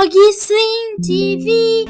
DoggiStream TV.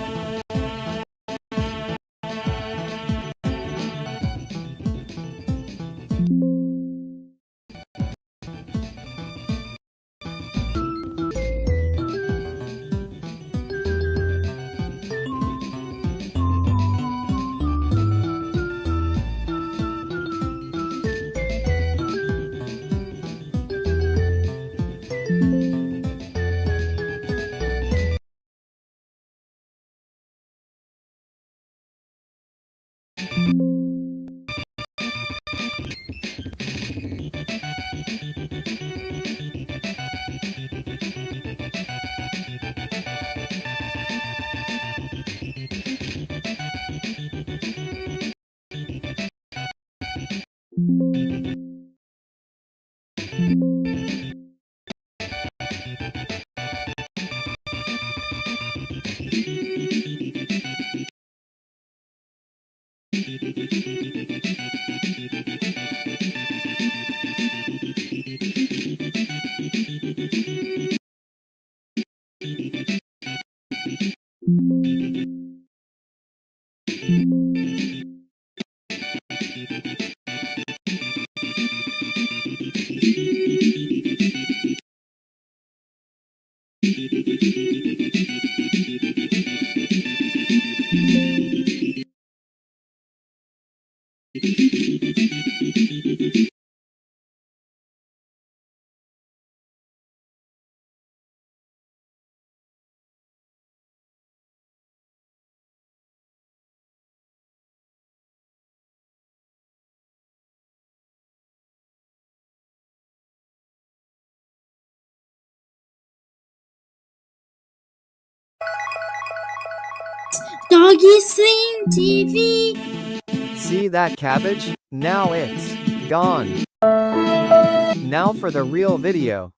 DoggiStream TV. See that cabbage? Now it's gone. Now for the real video.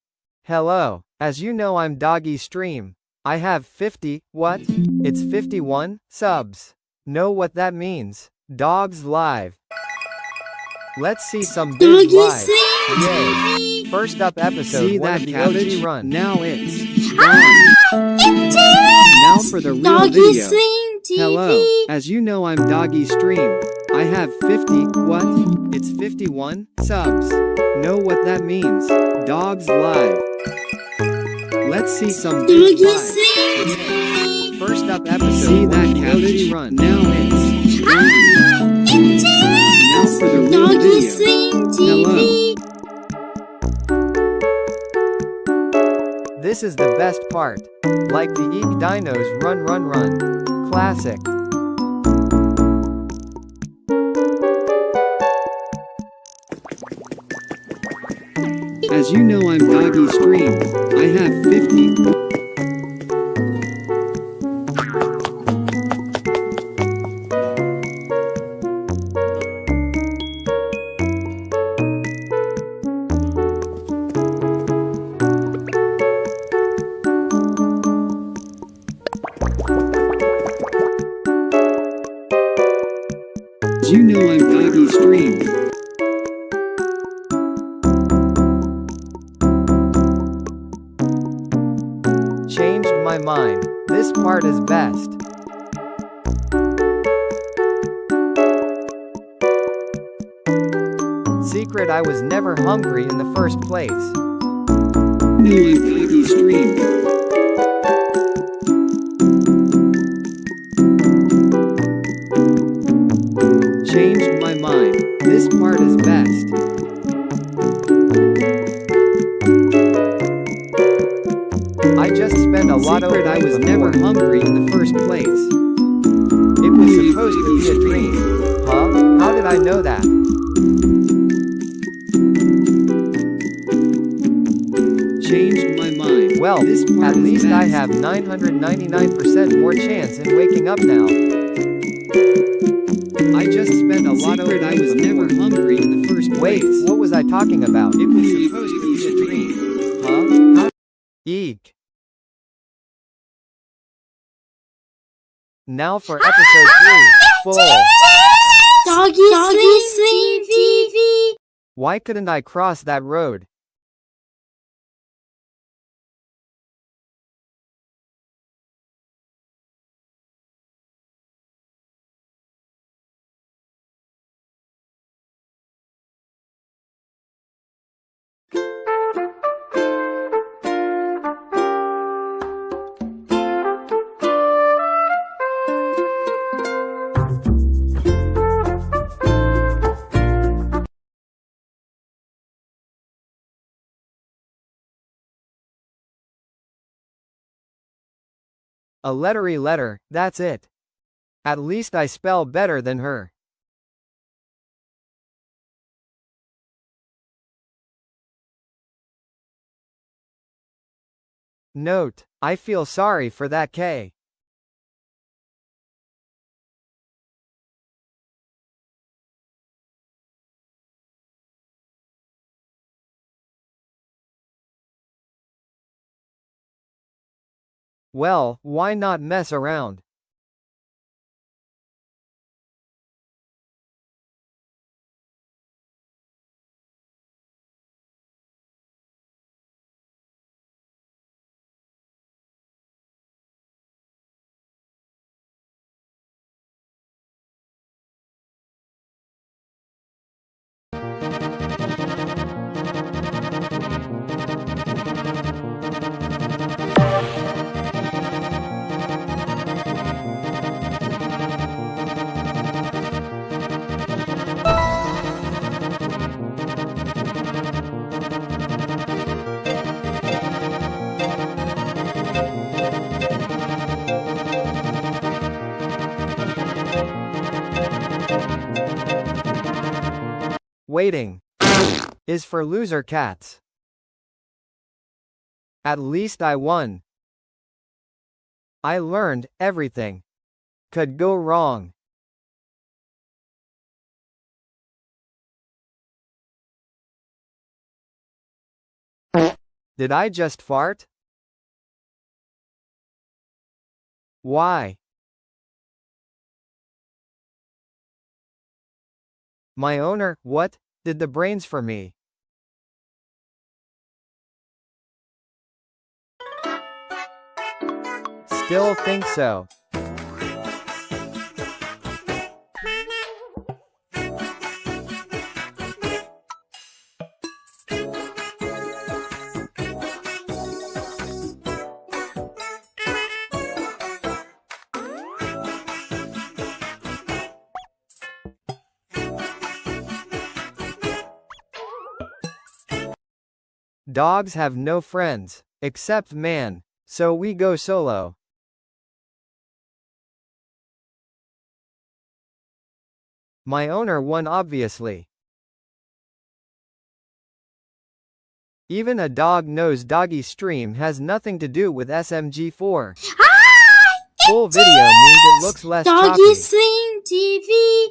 Hello, as you know I'm DoggiStream. I have 50, what? It's 51 subs. Know what that means? Dogs live. Let's see some big live. Yay. First up episode See 1 that of the cabbage? OG run. Now it's gone. It Now is for the real video. DoggiStream TV. Hello, as you know I'm DoggiStream. I have 50, what? It's 51 subs. Know what that means? Dogs live. Let's see some big live. DoggiStream TV. First up episode See 1 that of the cabbage? OG run. Now it's gone. It Now is for the real video. DoggiStream TV. This is the best part. Like the Eek Dinos Run Run Run. Classic. As you know I'm DoggiStream. I have 50. As you know I'm DoggiStream. Changed my mind. This part is best. Secret, I was never hungry in the first place. No, I'm DoggiStream. Changed my mind. This part is best. I just spent a lot of Secret, I was before. never hungry in the first place. It was supposed to be a dream. Huh? How did I know that? Changed my mind. Well, this part at is least I best. have 999% more chance in waking up now. I just spent a lot of Secret, I was never hungry in the first Wait, place. what was I talking about? It was supposed to be a dream. Huh? How? Eek. Now for episode 3, full. DoggiStream TV. Why couldn't I cross that road? A lettery letter, that's it. At least I spell better than her. Note: I feel sorry for that K. Well, why not mess around? Waiting is for loser cats. At least I won. I learned everything could go wrong. Did I just fart? Why? My owner, what, did the brains for me? Still think so. Dogs have no friends, except man, so we go solo. My owner won obviously. Even a dog knows DoggiStream has nothing to do with SMG4. Full video means it looks less choppy. DoggiStream TV.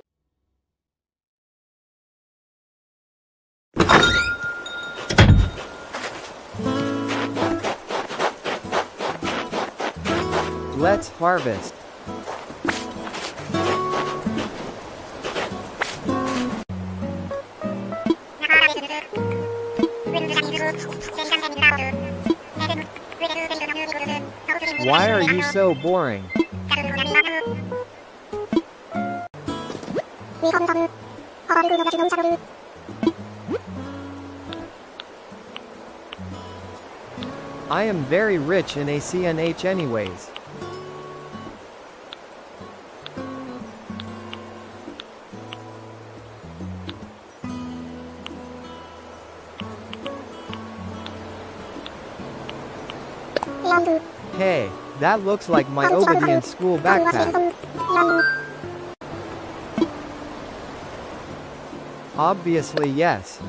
Let's harvest. Why are you so boring? I am very rich in ACNH anyways. Hey, that looks like my obedient school backpack. Obviously yes.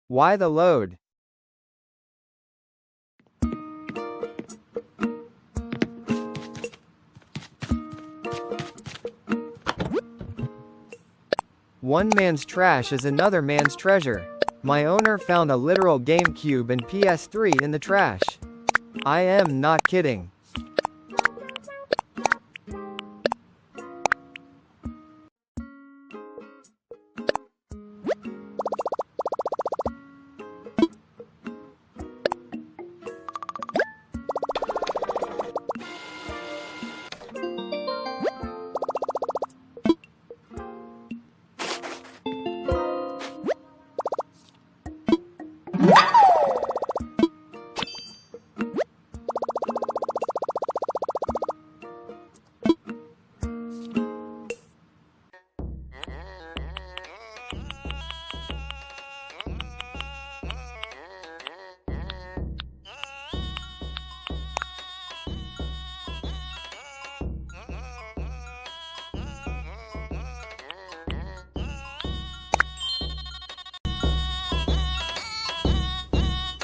Why the load? One man's trash is another man's treasure. My owner found a literal GameCube and PS3 in the trash. I am not kidding.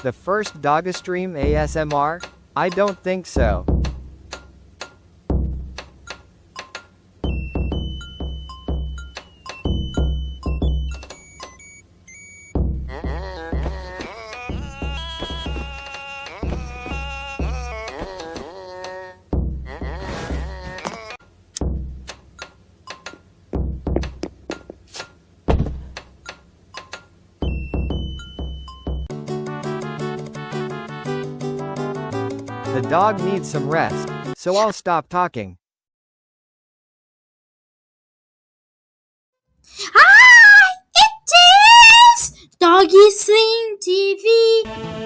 the first DoggiStream ASMR? I don't think so. The dog needs some rest, so I'll stop talking. Hi! It is DoggiStream TV.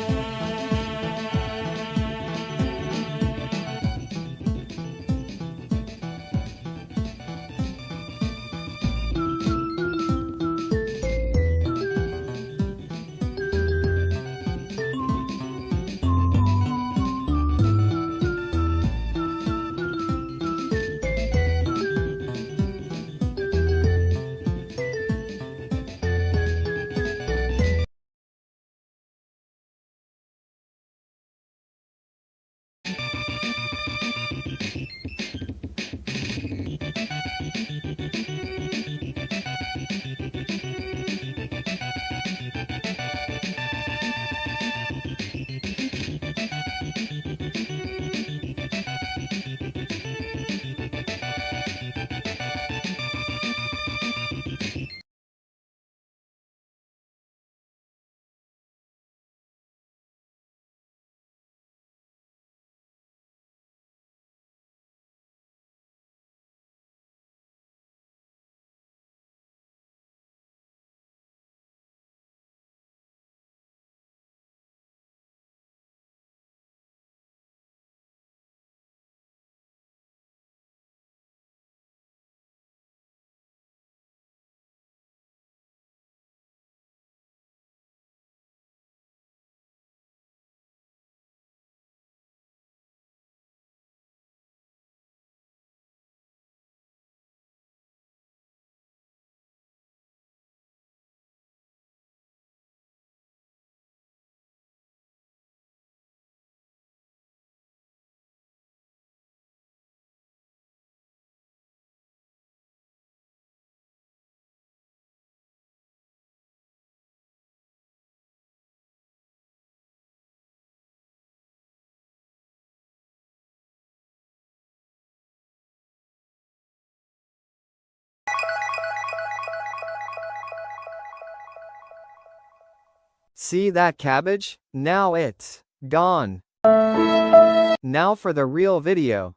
See that cabbage? Now it's gone. Now for the real video.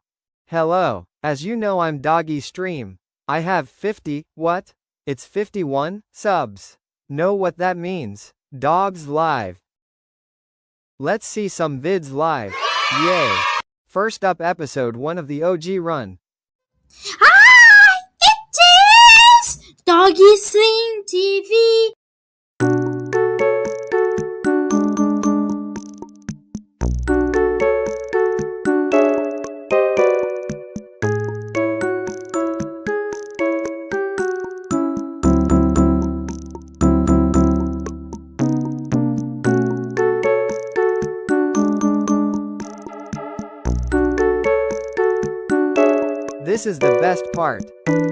Hello, as you know I'm DoggiStream. I have 50, what? It's 51 subs. Know what that means? Dogs live. Let's see some vids live. Yay. First up, episode 1 of the OG run. Hi! It is DoggiStream TV. This is the best part.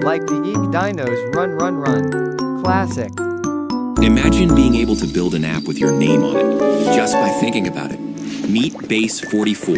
Like the Eek Dinos Run Run Run. Classic. Imagine being able to build an app with your name on it, just by thinking about it. Meet Bass 44.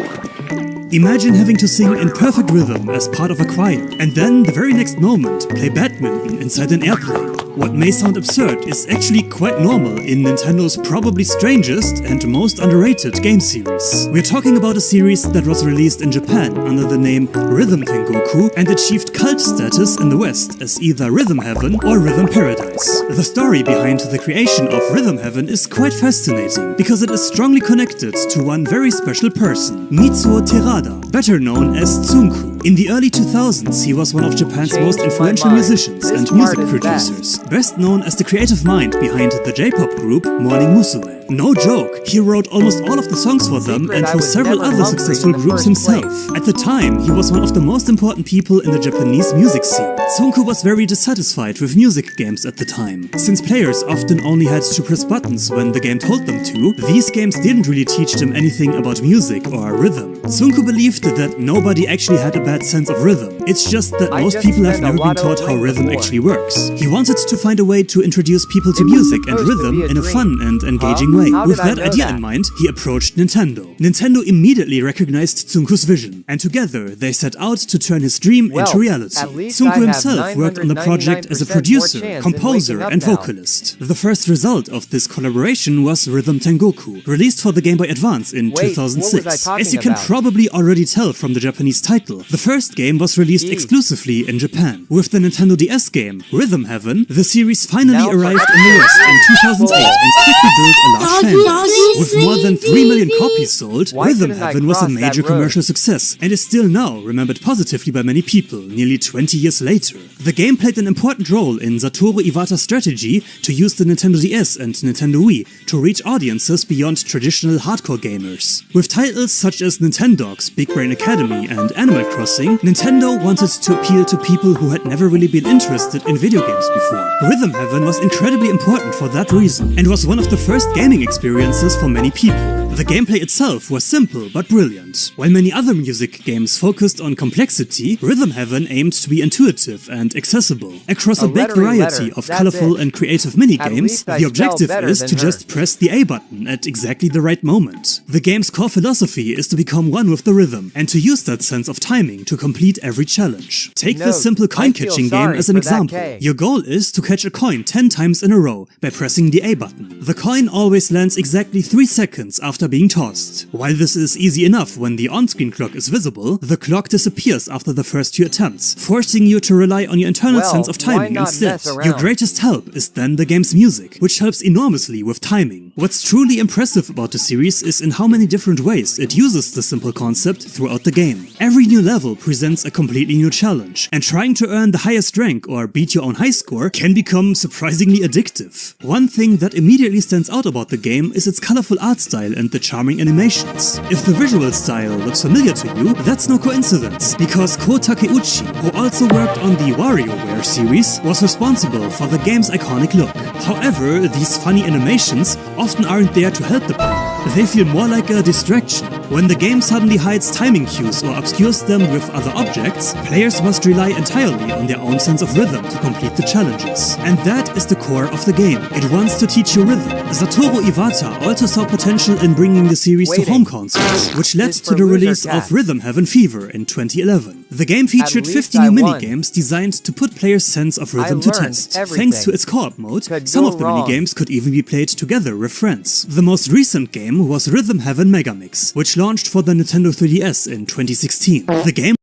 Imagine having to sing in perfect rhythm as part of a choir, and then the very next moment play badminton inside an airplane. What may sound absurd is actually quite normal in Nintendo's probably strangest and most underrated game series. We're talking about a series that was released in Japan under the name Rhythm Tengoku and achieved cult status in the West as either Rhythm Heaven or Rhythm Paradise. The story behind the creation of Rhythm Heaven is quite fascinating, because it is strongly connected to one very special person, Mitsuo Terada, better known as Tsunku. In the early 2000s, he was one of Japan's most influential musicians and music producers, best known as the creative mind behind the J-pop group Morning Musume. No joke, he wrote almost all of the songs for them and for several other successful groups himself. At the time, he was one of the most important people in the Japanese music scene. Tsunku was very dissatisfied with music games at the time. Since players often only had to press buttons when the game told them to, these games didn't really teach them anything about music or rhythm. Tsunku believed that nobody actually had a bad sense of rhythm. It's just that most people have never been taught how rhythm actually works. He wanted to find a way to introduce people to music and rhythm in a fun and engaging way. With that idea in mind, he approached Nintendo. Nintendo immediately recognized Tsunku's vision, and together they set out to turn his dream into reality. Tsunku himself worked on the project as a producer, composer, and vocalist. The first result of this collaboration was Rhythm Tengoku, released for the Game Boy Advance in 2006. As you can probably already tell from the Japanese title, the first game was released exclusively in Japan. With the Nintendo DS game, Rhythm Heaven, the series finally arrived in the West in 2008 and quickly built a large fan base. With more than 3 million copies sold, Rhythm Heaven was a major commercial success and is still now remembered positively by many people, nearly 20 years later. The game played an important role in Satoru Iwata's strategy to use the Nintendo DS and Nintendo Wii to reach audiences beyond traditional hardcore gamers. With titles such as Nintendogs, Big Brain Academy, and Animal Crossing, Nintendo wanted to appeal to people who had never really been interested in video games before. Rhythm Heaven was incredibly important for that reason, and was one of the first gaming experiences for many people. The gameplay itself was simple but brilliant. While many other music games focused on complexity, Rhythm Heaven aimed to be intuitive and accessible. Across a big variety of colorful and creative minigames, the objective is to just press the A button at exactly the right moment. The game's core philosophy is to become one with the rhythm, and to use that sense of timing to complete every challenge. Take this simple coin-catching game as an example. Your goal is to catch a coin 10 times in a row by pressing the A button. The coin always lands exactly 3 seconds after being tossed. While this is easy enough when the on-screen clock is visible, the clock disappears after the first 2 attempts, forcing you to rely on your internal sense of timing instead. Your greatest help is then the game's music, which helps enormously with timing. What's truly impressive about the series is in how many different ways it uses the simple concept throughout the game. Every new level presents a completely new challenge, and trying to earn the highest rank or beat your own high score can become surprisingly addictive. One thing that immediately stands out about the game is its colorful art style and the charming animations. If the visual style looks familiar to you, that's no coincidence, because Ko Takeuchi, who also worked on the WarioWare series, was responsible for the game's iconic look. However, these funny animations often aren't there to help the player. They feel more like a distraction. When the game suddenly hides timing cues or obscures them with other objects, players must rely entirely on their own sense of rhythm to complete the challenges. And that is the core of the game. It wants to teach you rhythm. Satoru Iwata also saw potential in bringing the series to home consoles, which led to the release of Rhythm Heaven Fever in 2011. The game featured 50 new minigames designed to put players' sense of rhythm to test. Thanks to its co-op mode, some of the minigames could even be played together with friends. The most recent game was Rhythm Heaven Megamix, which launched for the Nintendo 3DS in 2016. The game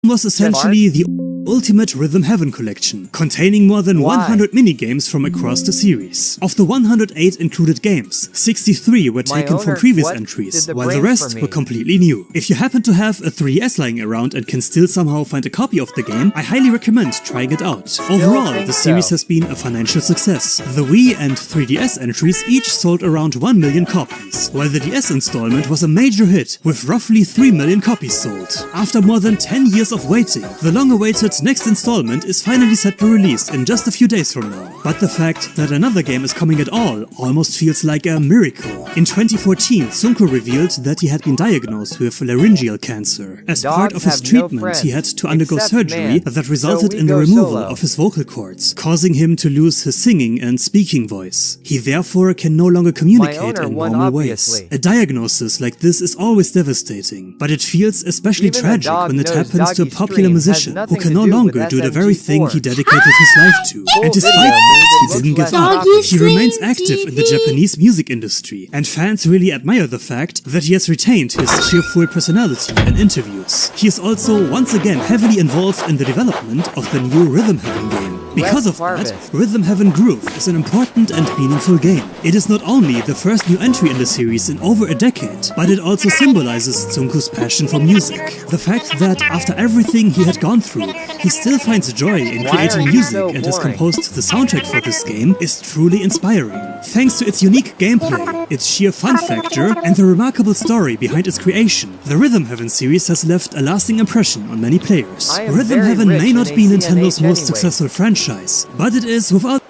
was essentially the Ultimate Rhythm Heaven collection, containing more than 100 minigames from across the series. Of the 108 included games, 63 were taken from previous entries, while the rest were completely new. If you happen to have a 3DS lying around and can still somehow find a copy of the game, I highly recommend trying it out. Overall, the series has been a financial success. The Wii and 3DS entries each sold around 1 million copies, while the DS installment was a major hit, with roughly 3 million copies sold. After more than 10 years of waiting, the long-awaited next installment is finally set to release in just a few days from now. But the fact that another game is coming at all almost feels like a miracle. In 2014, Tsunku revealed that he had been diagnosed with laryngeal cancer. As part of his treatment, he had to undergo surgery that resulted in the removal of his vocal cords, causing him to lose his singing and speaking voice. He therefore can no longer communicate in normal ways. A diagnosis like this is always devastating, but it feels especially tragic when it happens to a popular musician who can no longer do the very thing he dedicated his life to. And despite that, he didn't give up. He remains active in the Japanese music industry, and fans really admire the fact that he has retained his cheerful personality in interviews. He is also once again heavily involved in the development of the new Rhythm Heaven game. Because Let's of harvest. that, Rhythm Heaven Groove is an important and meaningful game. It is not only the first new entry in the series in over a decade, but it also symbolizes Tsunku's passion for music. The fact that after everything he had gone through, he still finds joy in Why creating are you music so and has boring? composed the soundtrack for this game is truly inspiring. Thanks to its unique gameplay, its sheer fun factor, and the remarkable story behind its creation, the Rhythm Heaven series has left a lasting impression on many players. I am Rhythm very Heaven rich may in not be ACNH Nintendo's most anyway. successful franchise, but it is without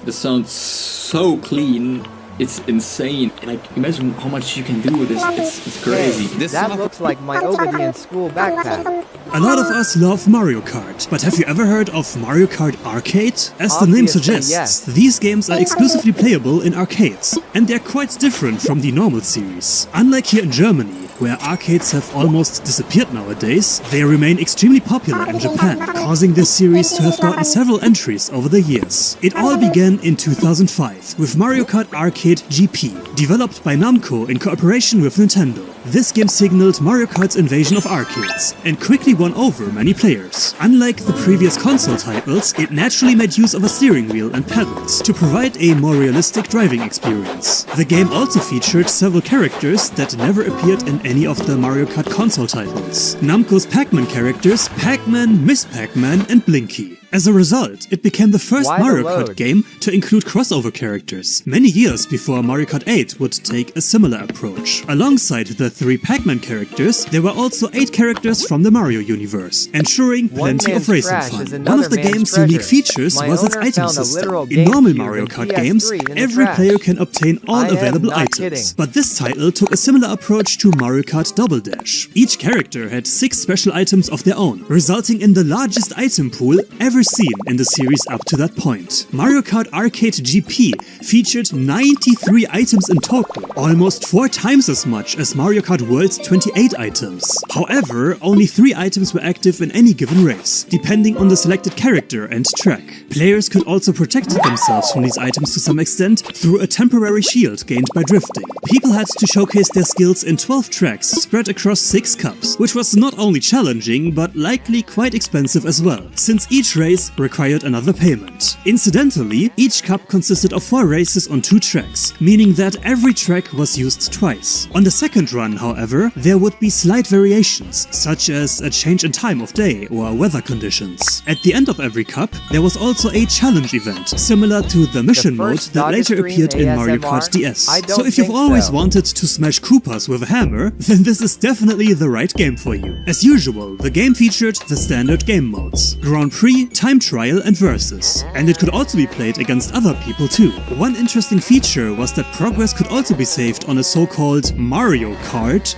This sounds so clean. It's insane. Like, imagine how much you can do with this. It's crazy. That looks like my Obadian school backpack. A lot of us love Mario Kart, but have you ever heard of Mario Kart Arcade? As the name Obviously, suggests, yes. these games are exclusively playable in arcades, and they're quite different from the normal series. Unlike here in Germany, where arcades have almost disappeared nowadays, they remain extremely popular in Japan, causing this series to have gotten several entries over the years. It all began in 2005 with Mario Kart Arcade GP, developed by Namco in cooperation with Nintendo. This game signaled Mario Kart's invasion of arcades and quickly won over many players. Unlike the previous console titles, it naturally made use of a steering wheel and pedals to provide a more realistic driving experience. The game also featured several characters that never appeared in any of the Mario Kart console titles. Namco's Pac-Man characters, Pac-Man, Miss Pac-Man, and Blinky. As a result, it became the first Why the Mario load? Kart game to include crossover characters, many years before Mario Kart 8 would take a similar approach. Alongside the 3 Pac-Man characters, there were also 8 characters from the Mario universe, ensuring One plenty of man's racing trash fun. is One another of the man's game's treasure. unique features My was its owner item found a system. literal In normal GameCube Mario and Kart PS3 games, in the every trash. player can obtain all I am available not items, kidding. but this title took a similar approach to Mario Kart Double Dash. Each character had 6 special items of their own, resulting in the largest item pool ever seen in the series up to that point. Mario Kart Arcade GP featured 93 items in total, almost 4 times as much as Mario Kart World's 28 items. However, only 3 items were active in any given race, depending on the selected character and track. Players could also protect themselves from these items to some extent through a temporary shield gained by drifting. People had to showcase their skills in 12 tracks spread across 6 cups, which was not only challenging, but likely quite expensive as well, since each race required another payment. Incidentally, each cup consisted of 4 races on 2 tracks, meaning that every track was used twice. On the second run, however, there would be slight variations, such as a change in time of day or weather conditions. At the end of every cup, there was also a challenge event, similar to the mission mode first that later DoggiStream appeared in Mario ASMR? Kart DS. I don't So if you've think always so. wanted to smash Koopas with a hammer, then this is definitely the right game for you. As usual, the game featured the standard game modes: Grand Prix, Time Trial, and Versus. And it could also be played against other people too. One interesting feature was that progress could also be saved on a so-called Mario Kart,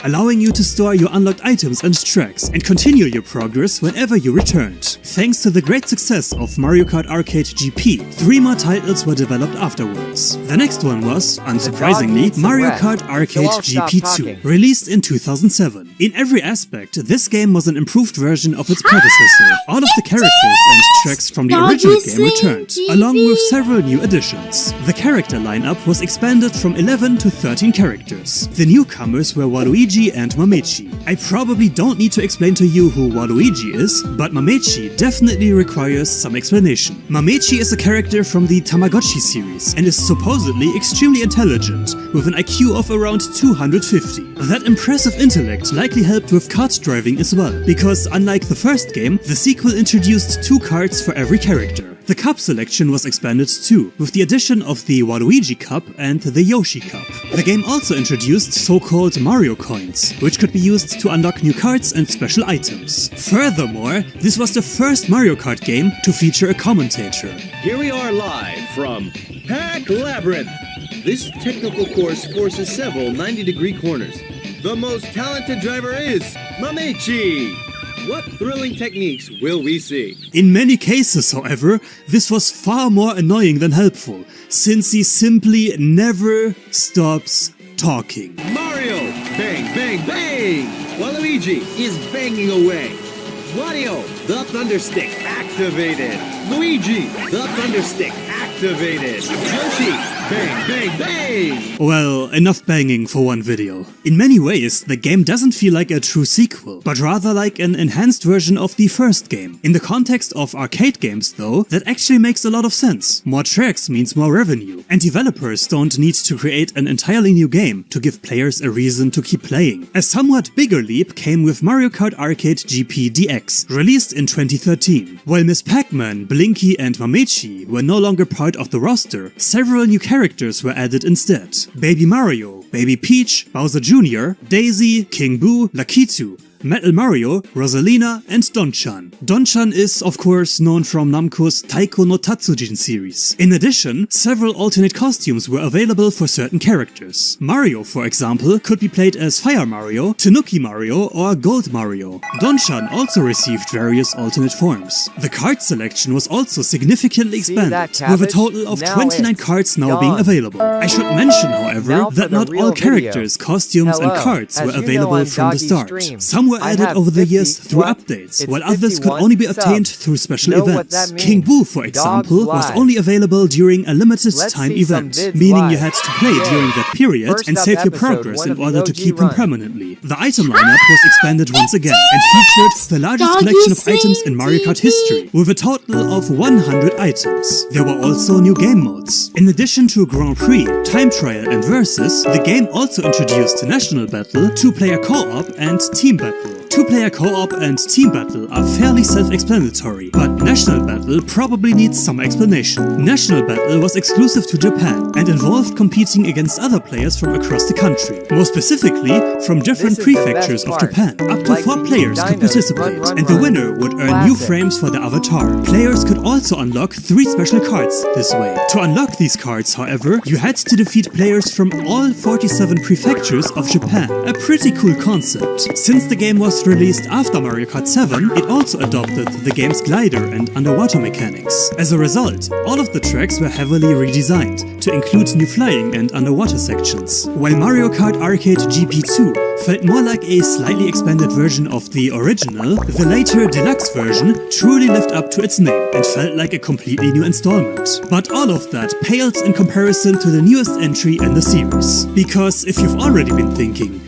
allowing you to store your unlocked items and tracks and continue your progress whenever you returned. Thanks to the great success of Mario Kart Arcade GP, 3 more titles were developed afterwards. The next one was, unsurprisingly, needs some Mario rest, Kart so Arcade I'll stop GP2, talking. released in 2007. In every aspect, this game was an improved version of its predecessor. All of the characters and tracks from the original game DoggiStream returned, TV. along with several new additions. The character lineup was expanded from 11 to 13 characters. The newcomers were Waluigi and Mamechi. I probably don't need to explain to you who Waluigi is, but Mamechi definitely requires some explanation. Mamechi is a character from the Tamagotchi series and is supposedly extremely intelligent, with an IQ of around 250. That impressive intellect likely helped with kart driving as well, because unlike the first game, the sequel introduced 2 karts for every character. The cup selection was expanded too, with the addition of the Waluigi Cup and the Yoshi Cup. The game also introduced so-called Mario Coins, which could be used to unlock new cards and special items. Furthermore, this was the first Mario Kart game to feature a commentator. Here we are live from Pack Labyrinth. This technical course forces several 90-degree corners. The most talented driver is Mamechi. What thrilling techniques will we see? In many cases, however, this was far more annoying than helpful, since he simply never stops talking. Mario, bang, bang, bang! Waluigi is banging away. Wario, the Thunder Stick activated. Luigi, the Thunder Stick activated. Yoshi, Bang, bang, bang! Well, enough banging for one video. In many ways, the game doesn't feel like a true sequel, but rather like an enhanced version of the first game. In the context of arcade games, though, that actually makes a lot of sense. More tracks means more revenue, and developers don't need to create an entirely new game to give players a reason to keep playing. A somewhat bigger leap came with Mario Kart Arcade GP DX, released in 2013. While Miss Pac-Man, Blinky and Mamechi were no longer part of the roster, several new characters were added instead. Baby Mario, Baby Peach, Bowser Jr., Daisy, King Boo, Lakitu, Metal Mario, Rosalina, and Don-chan. Don-chan is, of course, known from Namco's Taiko no Tatsujin series. In addition, several alternate costumes were available for certain characters. Mario, for example, could be played as Fire Mario, Tanuki Mario, or Gold Mario. Don-chan also received various alternate forms. The card selection was also significantly expanded, with a total of 29 cards now being available. I should mention, however, that not all characters, costumes, and cards were available from the start. Some were added over the years through updates, while others could only be obtained through special events. King Boo, for example, was only available during a limited time event, meaning you had to play during that period and save your progress in order to keep him permanently. The item lineup was expanded once again and featured the largest collection of items in Mario Kart history, with a total of 100 items. There were also new game modes. In addition to Grand Prix, Time Trial and Versus, the game also introduced National Battle, two-player co-op, and Team Battle. Two-player co-op and team battle are fairly self-explanatory, but National Battle probably needs some explanation. National Battle was exclusive to Japan and involved competing against other players from across the country. More specifically, from different prefectures of Japan. Up to 4 players could participate, and the winner would earn new frames for their avatar. Players could also unlock 3 special cards this way. To unlock these cards, however, you had to defeat players from all 47 prefectures of Japan. A pretty cool concept. Since the game was released after Mario Kart 7, it also adopted the game's glider and underwater mechanics. As a result, all of the tracks were heavily redesigned to include new flying and underwater sections. While Mario Kart Arcade GP2 felt more like a slightly expanded version of the original, the later deluxe version truly lived up to its name and felt like a completely new installment. But all of that pales in comparison to the newest entry in the series. Because if you've already been thinking,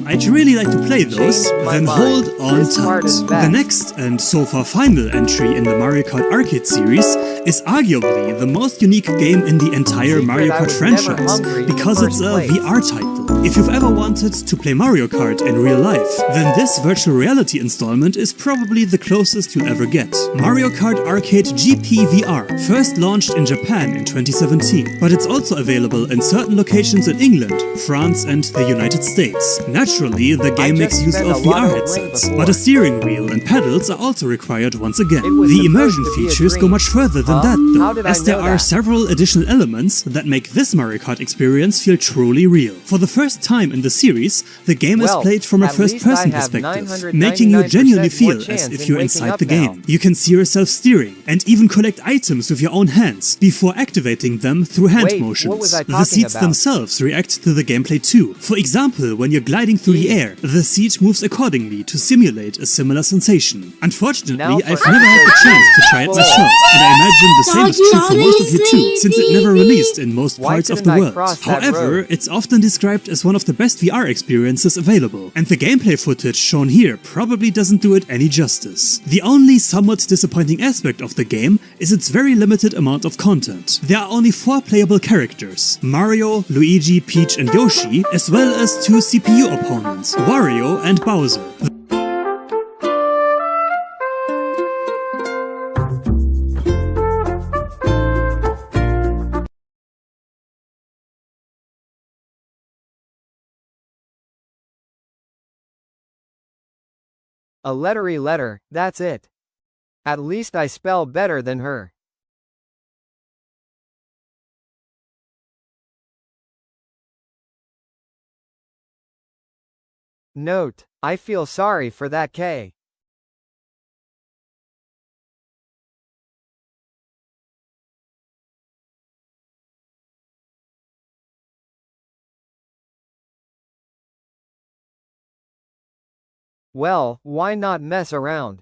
I'd really like to play those, then hold on tight. The next, and so far final entry in the Mario Kart Arcade series is arguably the most unique game in the entire Mario Kart franchise, because it's a VR title. If you've ever wanted to play Mario Kart in real life, then this virtual reality installment is probably the closest you'll ever get. Mario Kart Arcade GP VR first launched in Japan in 2017, but it's also available in certain locations in England, France, and the United States. Naturally, the game makes use of VR headsets, but a steering wheel and pedals are also required once again. The immersion features go much further than that though, as there are several additional elements that make this Mario Kart experience feel truly real. For the first time in the series, the game is played from a first-person perspective, making you genuinely feel as if you're inside the game. You can see yourself steering, and even collect items with your own hands, before activating them through hand motions. The seats themselves react to the gameplay too. For example, when you're gliding through the air, the seat moves accordingly to simulate a similar sensation. Unfortunately, I've never had the chance to try it myself, and I imagine the same is true for most of you too, since it never released in most parts of the world. However, it's often described as one of the best VR experiences available, and the gameplay footage shown here probably doesn't do it any justice. The only somewhat disappointing aspect of the game is its very limited amount of content. There are only 4 playable characters: Mario, Luigi, Peach, and Yoshi, as well as 2 CPU opponents, Wario and Bowser. A lettery letter, that's it. At least I spell better than her. Note: I feel sorry for that K. Well, why not mess around?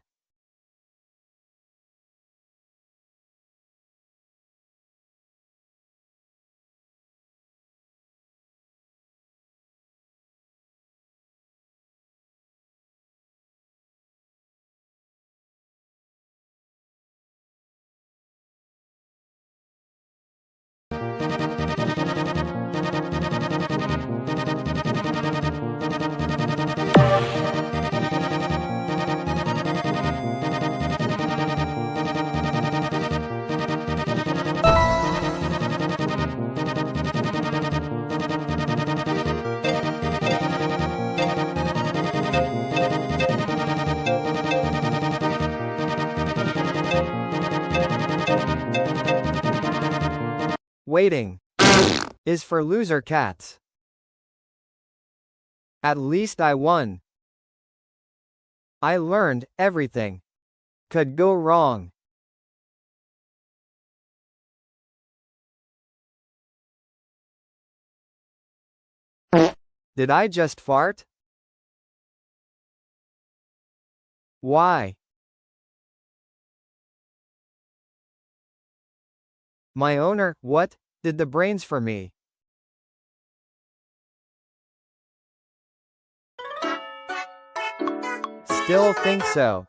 Waiting is for loser cats. At least I won. I learned everything could go wrong. Did I just fart? Why? My owner, what, did the brains for me? Still think so.